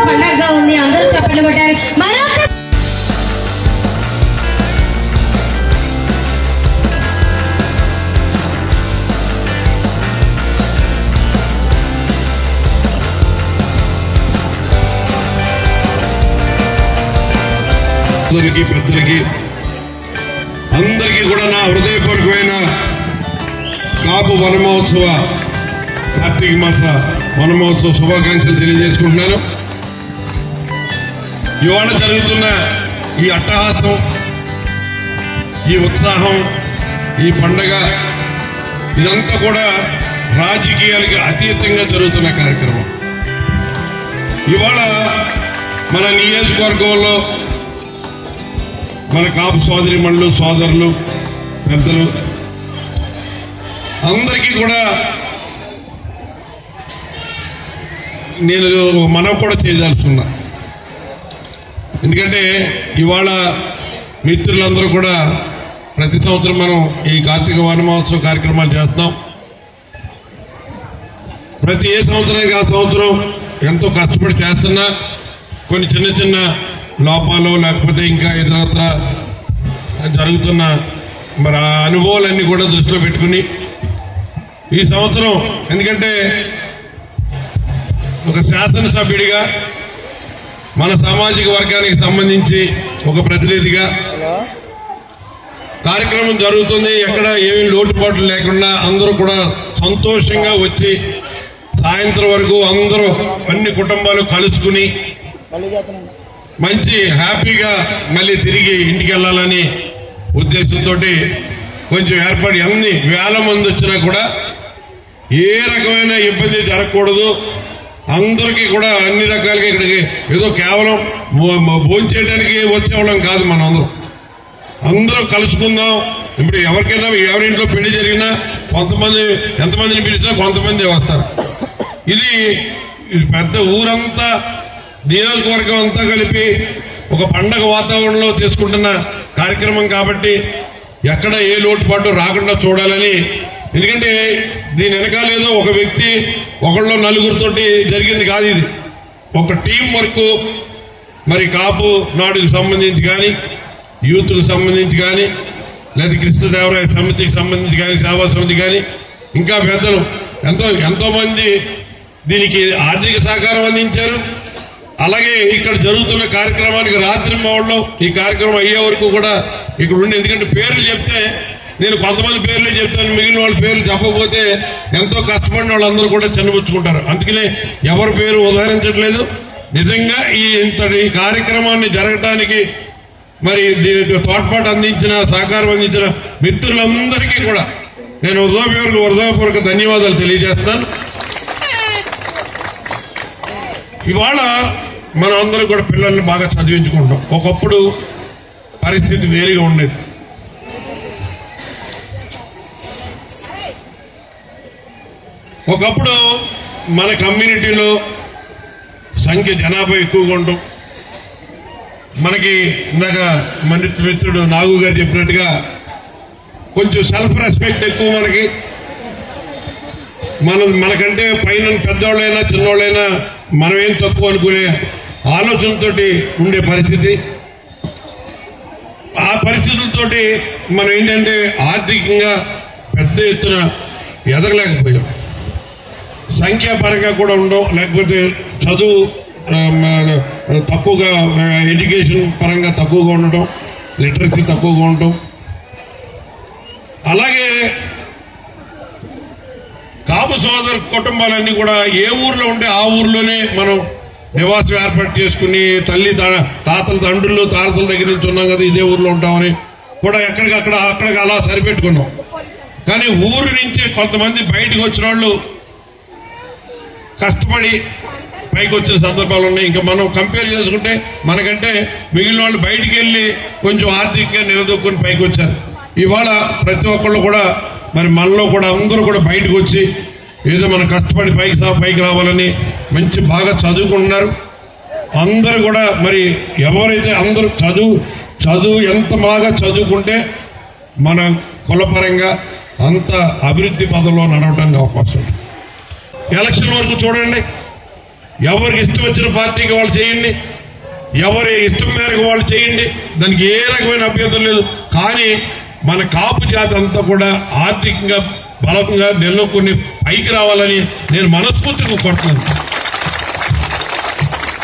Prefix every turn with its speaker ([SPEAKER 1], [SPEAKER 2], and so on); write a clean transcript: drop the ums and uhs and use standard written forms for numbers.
[SPEAKER 1] పండగగా ఉంది, అందరూ చప్పట్లు కొట్టారు.
[SPEAKER 2] పెద్దలకి అందరికీ కూడా నా హృదయపూర్వకమైన కాపు వనమహోత్సవ కార్తీక మాస వనమహోత్సవ శుభాకాంక్షలు తెలియజేసుకుంటున్నాను. ఇవాళ జరుగుతున్న ఈ అట్టహాసం, ఈ ఉత్సాహం, ఈ పండగ ఇదంతా కూడా రాజకీయాలకి అతీతంగా జరుగుతున్న కార్యక్రమం. ఇవాళ మన నియోజకవర్గంలో మన కాపు సోదరిమణులు, సోదరులు, పెద్దలు అందరికీ కూడా నేను మనం కూడా చేయదలుచుకున్నా. ఎందుకంటే ఇవాళ మిత్రులందరూ కూడా ప్రతి సంవత్సరం మనం ఈ కార్తీక వనమహోత్సవ కార్యక్రమాలు చేస్తాం. ప్రతి ఏ సంవత్సరానికి ఆ సంవత్సరం ఎంతో కష్టపడి చేస్తున్నా కొన్ని చిన్న చిన్న లోపాలు లేకపోతే ఇంకా ఇతరత్ర జరుగుతున్న మరి ఆ అనుభవాలన్నీ కూడా దృష్టిలో పెట్టుకుని ఈ సంవత్సరం, ఎందుకంటే ఒక శాసనసభ్యుడిగా మన సామాజిక వర్గానికి సంబంధించి ఒక ప్రతినిధిగా కార్యక్రమం జరుగుతుంది. ఎక్కడ ఏమీ లోటుపాట్లు లేకుండా అందరూ కూడా సంతోషంగా వచ్చి సాయంత్రం వరకు అందరూ అన్ని కుటుంబాలు కలుసుకుని మంచి హ్యాపీగా మళ్ళీ తిరిగి ఇంటికి వెళ్లాలని ఉద్దేశంతో కొంచెం ఏర్పాటు, అన్ని వేల మంది వచ్చినా కూడా ఏ రకమైన ఇబ్బంది జరగకూడదు, అందరికీ కూడా అన్ని రకాలుగా ఇక్కడికి ఏదో కేవలం భోంచేయడానికి వచ్చేవాళ్ళం కాదు. మనం అందరూ కలుసుకుందాం. ఇప్పుడు ఎవరికైనా ఎవరింట్లో పెళ్లి జరిగినా కొంతమంది, ఎంతమందిని పిలిచినా కొంతమంది వస్తారు. ఇది పెద్ద ఊరంతా నియోజకవర్గం అంతా కలిపి ఒక పండగ వాతావరణంలో చేసుకుంటున్న కార్యక్రమం కాబట్టి ఎక్కడ ఏ లోటుపాటు రాకుండా చూడాలని. ఎందుకంటే దీని వెనకాల ఏదో ఒక వ్యక్తి ఒకళ్ళు నలుగురితోటి జరిగింది కాదు, ఇది ఒక టీం వర్క్. మరి కాపు నాడుకు సంబంధించి కానీ, యూత్కు సంబంధించి కానీ, లేదా కృష్ణదేవరాయ సమితికి సంబంధించి కానీ, సేవా సమితి కానీ, ఇంకా పెద్దలు ఎంతో మంది దీనికి ఆర్థిక సహకారం అందించారు. అలాగే ఇక్కడ జరుగుతున్న కార్యక్రమానికి రాత్రి మావల్లో ఈ కార్యక్రమం అయ్యే వరకు కూడా ఇక్కడ ఉండి, ఎందుకంటే పేర్లు చెప్తే నేను కొంతమంది పేర్లే చెప్తాను, మిగిలిన వాళ్ళ పేర్లు చెప్పకపోతే ఎంతో కష్టపడిన వాళ్ళందరూ కూడా చిన్నపుచ్చుకుంటారు. అందుకనే ఎవరి పేరు ఉదాహరించట్లేదు. నిజంగా ఇంతటి కార్యక్రమాన్ని జరగటానికి మరి దీనికి తోడ్పాటు అందించిన, సహకారం అందించిన మిత్రులందరికీ కూడా నేను హృదయపూర్వక ధన్యవాదాలు తెలియజేస్తాను. ఇవాళ మనం అందరం కూడా పిల్లల్ని బాగా చదివించుకుంటాం. ఒకప్పుడు పరిస్థితి వేరుగా ఉండేది. ఒకప్పుడు మన కమ్యూనిటీలో జనాభా ఎక్కువగా ఉండటం, మనకి ఇందాక మిత్రుడు నాగు గారు చెప్పినట్టుగా కొంచెం సెల్ఫ్ రెస్పెక్ట్ ఎక్కువ మనకంటే పైన పెద్దవాళ్ళైనా చిన్నవాళ్ళైనా మనమేం తక్కువ అనుకునే ఆలోచనతో ఉండే పరిస్థితి. ఆ పరిస్థితులతోటి మనం ఏంటంటే ఆర్థికంగా పెద్ద ఎత్తున ఎదగలేకపోయాం. సంఖ్యాపరంగా కూడా ఉండవు, లేకపోతే చదువు తక్కువగా, ఎడ్యుకేషన్ పరంగా తక్కువగా ఉండటం, లిటరసీ తక్కువగా ఉండటం. అలాగే కాపు సోదర కుటుంబాలన్నీ కూడా ఏ ఊర్లో ఉంటే ఆ ఊర్లోనే మనం నివాసం ఏర్పాటు చేసుకుని తల్లి తాతల తండ్రులు తాతల దగ్గర నుంచి ఉన్నాం కదా, ఇదే ఊర్లో ఉంటామని కూడా అక్కడికి అలా సరిపెట్టుకున్నాం. కానీ ఊరు నుంచి కొంతమంది బయటకు వచ్చిన వాళ్ళు కష్టపడి పైకి వచ్చిన సందర్భాలు ఉన్నాయి. ఇంకా మనం కంపేర్ చేసుకుంటే మనకంటే మిగిలిన వాళ్ళు బయటికి వెళ్లి కొంచెం ఆర్థికంగా నిలదొక్కుని పైకి వచ్చారు. ఇవాళ ప్రతి ఒక్కళ్ళు కూడా మరి మనలో కూడా అందరూ కూడా బయటకు వచ్చి ఏదో మనం కష్టపడి పైకి రావాలని మంచి బాగా చదువుకుంటున్నారు. అందరూ కూడా మరి ఎవరైతే అందరూ చదువు ఎంత బాగా చదువుకుంటే మన కులపరంగా అంత అభివృద్ధి పదంలో నడవడానికి అవకాశం ఉంది. ఎలక్షన్ వరకు చూడండి, ఎవరికి ఇష్టం వచ్చిన పార్టీకి వాళ్ళు చేయండి, ఎవరి ఇష్టం మేరకు వాళ్ళు చేయండి, దానికి ఏ రకమైన అభ్యంతరం లేదు. కానీ మన కాపు జాతి అంతా కూడా ఆర్థికంగా బలంగా నిలబడుకుని పైకి రావాలని నేను మనస్ఫూర్తిగా కోరుతున్నాను.